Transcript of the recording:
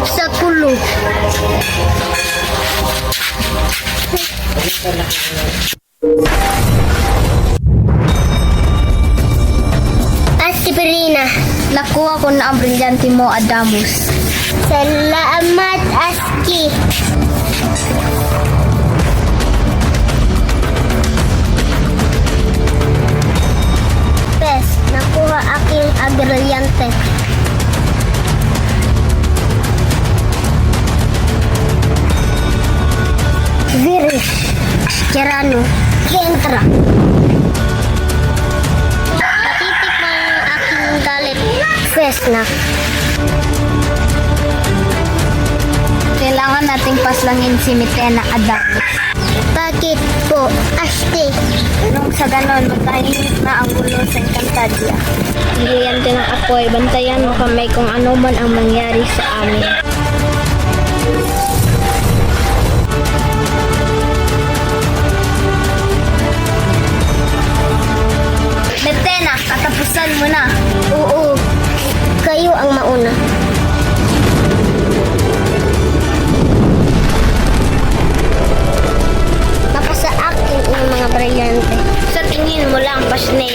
Sa kulo. Aspirina. Nakuha ko na ang brilyante mo, Adamus. Salamat, Aski. Pes, nakuha aking agrilyante. Virus, Kerano, Kentra. Patitik ang aking galit. Pes na. Kailangan nating paslangin si Mitena, Adamus. Bakit po, Asti? Nung sa ganon, magkahimik na ang gulo sa Encantadia. Brilyante ng apoy, bantayan mo kami kung ano man ang mangyari sa amin. Mitena, katapusan mo na. Oo, kayo ang mauna. Baka sa akin ang mga brilyante. Sa tingin mo lang, Pasne,